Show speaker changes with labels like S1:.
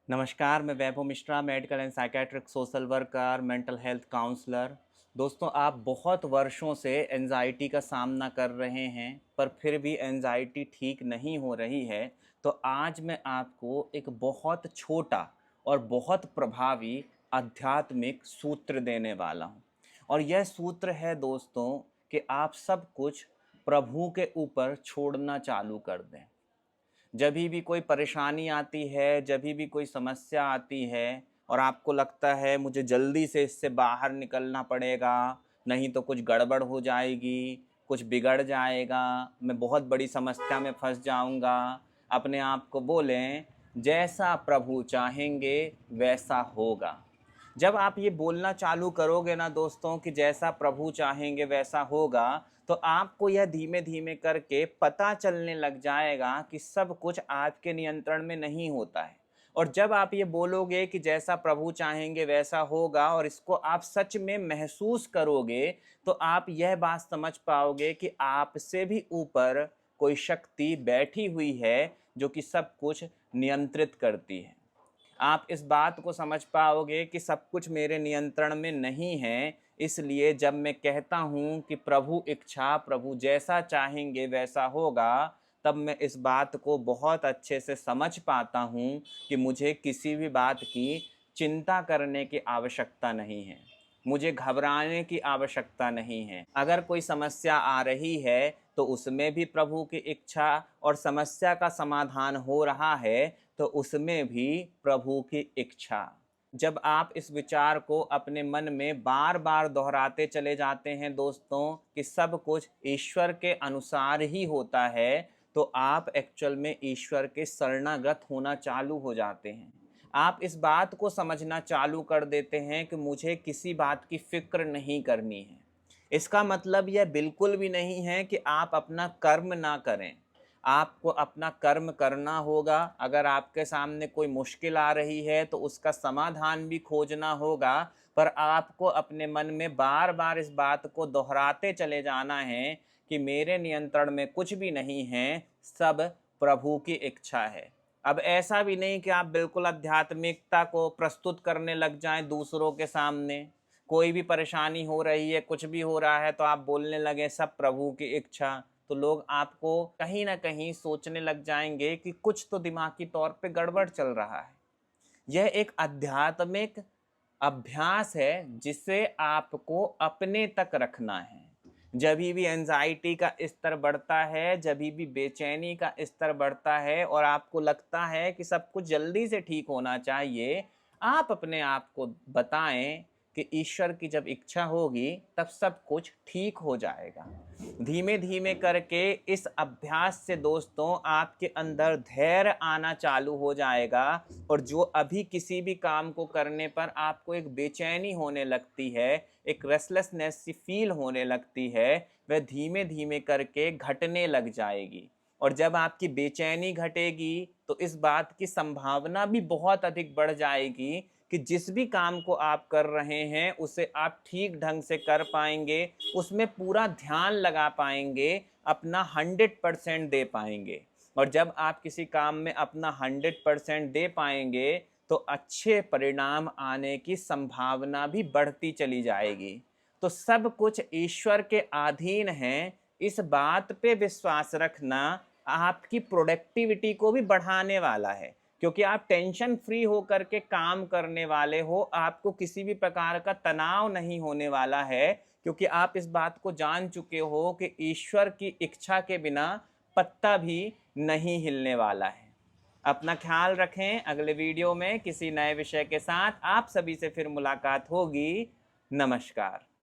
S1: नमस्कार, मैं Vaibhav Mishra, medical and psychiatric social worker, mental health counsellor. दोस्तों, आप बहुत वर्षों से एंजाइटी का सामना कर रहे हैं, पर फिर भी एंजाइटी ठीक नहीं हो रही है। तो आज मैं आपको एक बहुत छोटा और बहुत प्रभावी आध्यात्मिक सूत्र देने वाला हूँ। और यह सूत्र है दोस्तों कि आप सब कुछ प्रभु के ऊपर छोड़ना चालू कर दें। जभी भी कोई परेशानी आती है, जभी भी कोई समस्या आती है और आपको लगता है मुझे जल्दी से इससे बाहर निकलना पड़ेगा, नहीं तो कुछ गड़बड़ हो जाएगी, कुछ बिगड़ जाएगा, मैं बहुत बड़ी समस्या में फंस जाऊंगा। अपने आप को बोलें, जैसा प्रभु चाहेंगे वैसा होगा। जब आप ये बोलना चालू करोगे ना दोस्तों कि जैसा प्रभु चाहेंगे वैसा होगा, तो आपको यह धीमे धीमे करके पता चलने लग जाएगा कि सब कुछ आपके नियंत्रण में नहीं होता है। और जब आप ये बोलोगे कि जैसा प्रभु चाहेंगे वैसा होगा और इसको आप सच में महसूस करोगे, तो आप यह बात समझ पाओगे कि आपसे भी ऊपर कोई शक्ति बैठी हुई है जो कि सब कुछ नियंत्रित करती है। आप इस बात को समझ पाओगे कि सब कुछ मेरे नियंत्रण में नहीं है। इसलिए जब मैं कहता हूँ कि प्रभु इच्छा, प्रभु जैसा चाहेंगे वैसा होगा, तब मैं इस बात को बहुत अच्छे से समझ पाता हूँ कि मुझे किसी भी बात की चिंता करने की आवश्यकता नहीं है, मुझे घबराने की आवश्यकता नहीं है। अगर कोई समस्या आ रही है तो उसमें भी प्रभु की इच्छा और समस्या का समाधान हो रहा है तो उसमें भी प्रभु की इच्छा। जब आप इस विचार को अपने मन में बार बार दोहराते चले जाते हैं दोस्तों कि सब कुछ ईश्वर के अनुसार ही होता है, तो आप एक्चुअल में ईश्वर के शरणागत होना चालू हो जाते हैं। आप इस बात को समझना चालू कर देते हैं कि मुझे किसी बात की फिक्र नहीं करनी है। इसका मतलब यह बिल्कुल भी नहीं है कि आप अपना कर्म ना करें। आपको अपना कर्म करना होगा। अगर आपके सामने कोई मुश्किल आ रही है तो उसका समाधान भी खोजना होगा, पर आपको अपने मन में बार बार इस बात को दोहराते चले जाना है कि मेरे नियंत्रण में कुछ भी नहीं है, सब प्रभु की इच्छा है। अब ऐसा भी नहीं कि आप बिल्कुल आध्यात्मिकता को प्रस्तुत करने लग जाएं दूसरों के सामने। कोई भी परेशानी हो रही है, कुछ भी हो रहा है तो आप बोलने लगे सब प्रभु की इच्छा, तो लोग आपको कहीं ना कहीं सोचने लग जाएंगे कि कुछ तो दिमागी तौर पे गड़बड़ चल रहा है। यह एक आध्यात्मिक अभ्यास है जिसे आपको अपने तक रखना है। जब भी एंजाइटी का स्तर बढ़ता है, जब भी बेचैनी का स्तर बढ़ता है और आपको लगता है कि सब कुछ जल्दी से ठीक होना चाहिए, आप अपने आप को बताएं कि ईश्वर की जब इच्छा होगी तब सब कुछ ठीक हो जाएगा। धीमे धीमे करके इस अभ्यास से दोस्तों आपके अंदर धैर्य आना चालू हो जाएगा। और जो अभी किसी भी काम को करने पर आपको एक बेचैनी होने लगती है, एक रेस्टलेसनेस सी फील होने लगती है, वह धीमे धीमे करके घटने लग जाएगी। और जब आपकी बेचैनी घटेगी तो इस बात की संभावना भी बहुत अधिक बढ़ जाएगी कि जिस भी काम को आप कर रहे हैं उसे आप ठीक ढंग से कर पाएंगे, उसमें पूरा ध्यान लगा पाएंगे, अपना 100% दे पाएंगे। और जब आप किसी काम में अपना 100% दे पाएंगे तो अच्छे परिणाम आने की संभावना भी बढ़ती चली जाएगी। तो सब कुछ ईश्वर के अधीन है, इस बात पे विश्वास रखना आपकी प्रोडक्टिविटी को भी बढ़ाने वाला है, क्योंकि आप टेंशन फ्री होकर के काम करने वाले हो। आपको किसी भी प्रकार का तनाव नहीं होने वाला है, क्योंकि आप इस बात को जान चुके हो कि ईश्वर की इच्छा के बिना पत्ता भी नहीं हिलने वाला है। अपना ख्याल रखें। अगले वीडियो में किसी नए विषय के साथ आप सभी से फिर मुलाकात होगी। नमस्कार।